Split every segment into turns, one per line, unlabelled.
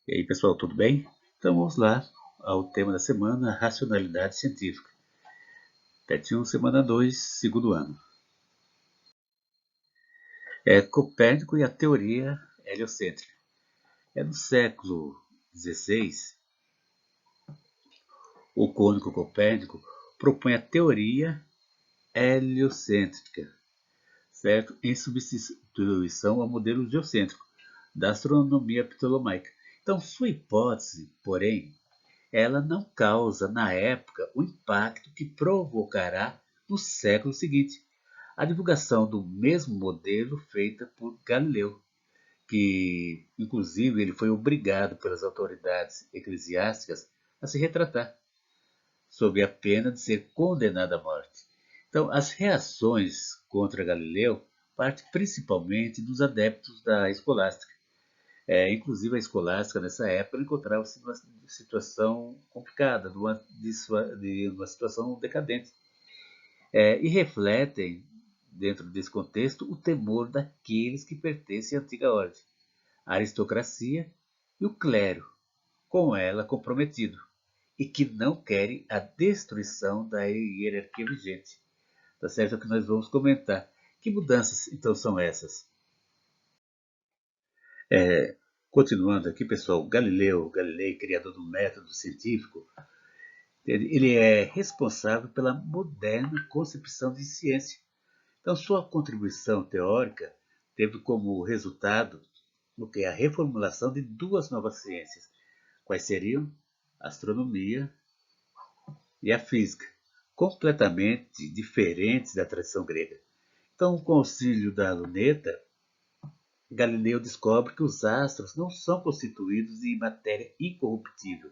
E aí, pessoal, tudo bem? Então vamos lá ao tema da semana, racionalidade científica. PET 1, semana 2, segundo ano. Copérnico e a teoria heliocêntrica. No século XVI, o cônico Copérnico propõe a teoria heliocêntrica, certo? Em substituição ao modelo geocêntrico da astronomia ptolomaica. Então, sua hipótese, porém, ela não causa, na época, o impacto que provocará no século seguinte a divulgação do mesmo modelo feita por Galileu, que, inclusive, ele foi obrigado pelas autoridades eclesiásticas a se retratar, sob a pena de ser condenado à morte. Então, as reações contra Galileu partem principalmente dos adeptos da escolástica. Inclusive, a escolástica, nessa época, encontrava-se numa situação complicada, de uma situação decadente. E refletem, dentro desse contexto, o temor daqueles que pertencem à antiga ordem, a aristocracia e o clero, com ela comprometido, e que não querem a destruição da hierarquia vigente. Tá certo? É o que nós vamos comentar. Que mudanças, então, são essas? É, Continuando aqui, pessoal, Galileu Galilei, criador do método científico, ele é responsável pela moderna concepção de ciência. Então, sua contribuição teórica teve como resultado o que a reformulação de duas novas ciências, quais seriam a astronomia e a física, completamente diferentes da tradição grega. Então, com o auxílio da luneta, Galileu descobre que os astros não são constituídos de matéria incorruptível.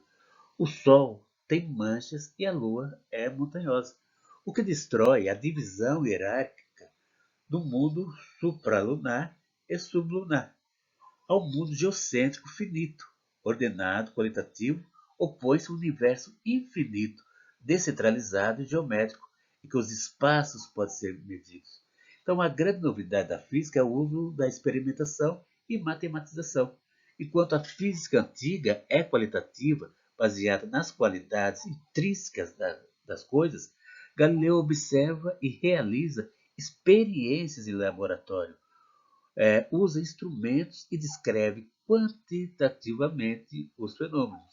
O Sol tem manchas e a Lua é montanhosa, o que destrói a divisão hierárquica do mundo supralunar e sublunar ao mundo geocêntrico finito, ordenado, qualitativo, opõe-se um universo infinito, descentralizado e geométrico, em que os espaços podem ser medidos. Então, a grande novidade da física é o uso da experimentação e matematização. Enquanto a física antiga é qualitativa, baseada nas qualidades intrínsecas das coisas, Galileu observa e realiza experiências em laboratório, usa instrumentos e descreve quantitativamente os fenômenos.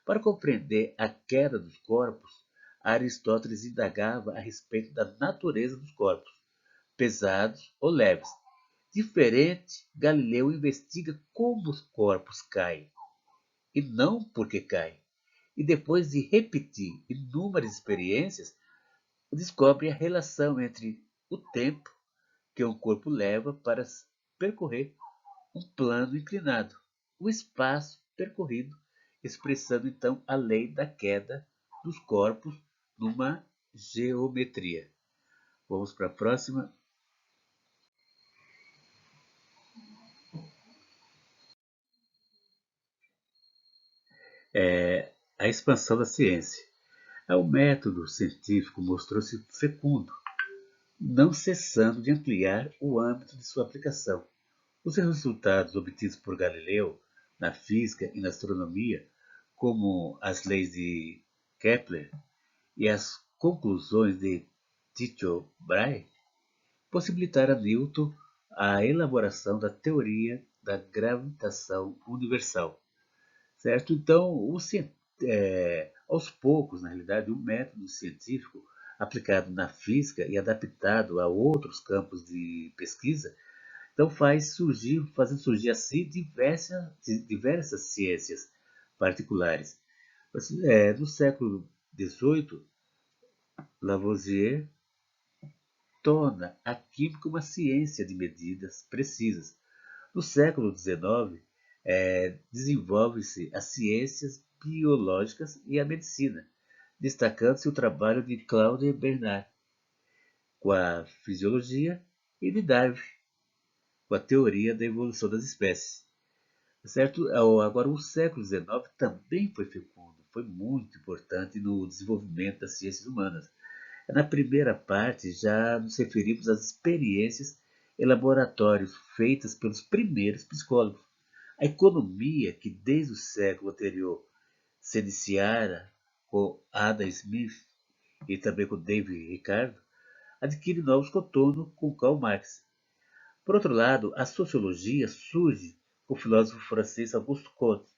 Para compreender a queda dos corpos, Aristóteles indagava a respeito da natureza dos corpos, pesados ou leves. Diferente, Galileu investiga como os corpos caem, e não porque caem. E depois de repetir inúmeras experiências, descobre a relação entre o tempo que um corpo leva para percorrer um plano inclinado, o espaço percorrido, expressando então a lei da queda dos corpos numa geometria. Vamos para a próxima. A expansão da ciência. O método científico mostrou-se fecundo, não cessando de ampliar o âmbito de sua aplicação. Os resultados obtidos por Galileu na física e na astronomia, como as leis de Kepler e as conclusões de Tycho Brahe, possibilitaram a Newton a elaboração da teoria da gravitação universal, certo? Então, aos poucos, na realidade, o método científico aplicado na física e adaptado a outros campos de pesquisa, então fazendo surgir assim diversas ciências particulares. No século XVIII, Lavoisier torna a química uma ciência de medidas precisas. No século XIX, desenvolve-se as ciências biológicas e a medicina, destacando-se o trabalho de Claude Bernard com a fisiologia e de Darwin com a teoria da evolução das espécies. Certo? Agora, o século XIX também foi fecundo, foi muito importante no desenvolvimento das ciências humanas. Na primeira parte, já nos referimos às experiências em laboratórios feitas pelos primeiros psicólogos. A economia, que desde o século anterior se iniciara com Adam Smith e também com David Ricardo, adquire novos contornos com Karl Marx. Por outro lado, a sociologia surge com o filósofo francês Auguste Comte,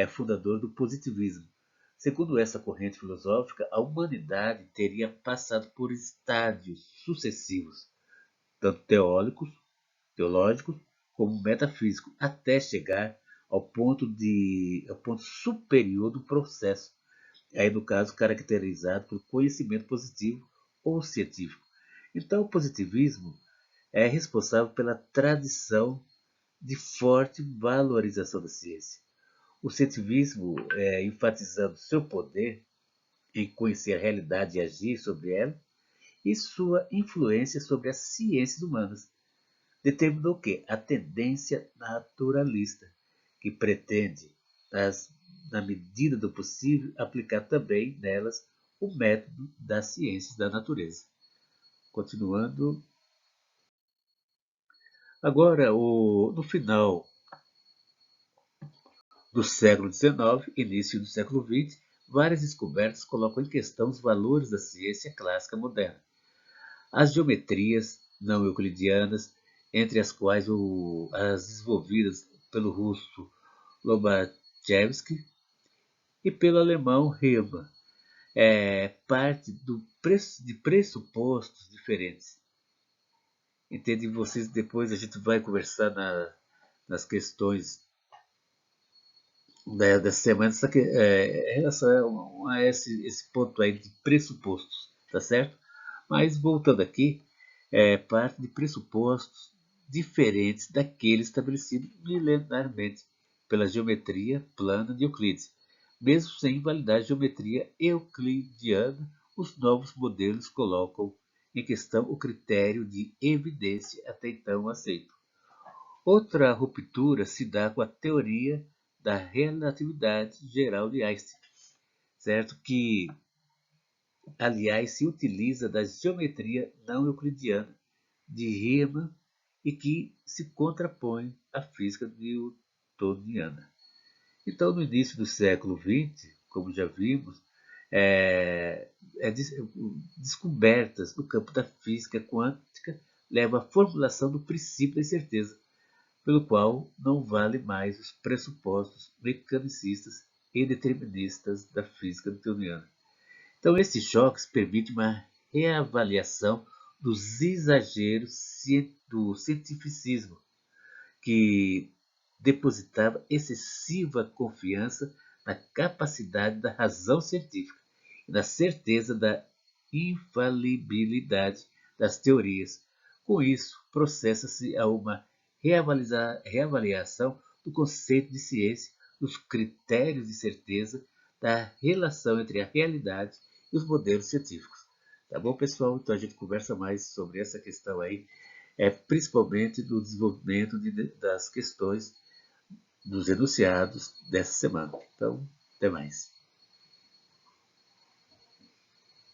fundador do positivismo. Segundo essa corrente filosófica, a humanidade teria passado por estádios sucessivos, tanto teológicos como metafísicos, até chegar ao ponto superior do processo, aí no caso caracterizado por conhecimento positivo ou científico. Então, o positivismo é responsável pela tradição de forte valorização da ciência. O cientificismo, enfatizando seu poder em conhecer a realidade e agir sobre ela, e sua influência sobre as ciências humanas, determinou que a tendência naturalista, que pretende, na medida do possível, aplicar também nelas o método das ciências da natureza. Continuando, agora, no final do século XIX, início do século XX, várias descobertas colocam em questão os valores da ciência clássica moderna. As geometrias não euclidianas, entre as quais as desenvolvidas pelo russo Lobachevsky e pelo alemão Riemann, parte de pressupostos diferentes. Entende? Vocês depois a gente vai conversar nas questões dessa semana, em relação a esse ponto aí de pressupostos, tá certo? Mas voltando aqui, parte de pressupostos diferentes daqueles estabelecidos milenarmente pela geometria plana de Euclides. Mesmo sem invalidar a geometria euclidiana, os novos modelos colocam em questão o critério de evidência até então aceito. Outra ruptura se dá com a teoria da relatividade geral de Einstein, certo? Que, aliás, se utiliza da geometria não euclidiana de Riemann e que se contrapõe à física newtoniana. Então, no início do século XX, como já vimos, descobertas no campo da física quântica levam à formulação do princípio da incerteza, pelo qual não vale mais os pressupostos mecanicistas e deterministas da física newtoniana. Então, esses choques permitem uma reavaliação dos exageros do cientificismo, que depositava excessiva confiança na capacidade da razão científica e na certeza da infalibilidade das teorias. Com isso, processa-se a uma reavaliação do conceito de ciência, dos critérios de certeza, da relação entre a realidade e os modelos científicos. Tá bom, pessoal? Então a gente conversa mais sobre essa questão aí, principalmente do desenvolvimento das questões dos enunciados dessa semana. Então, até mais.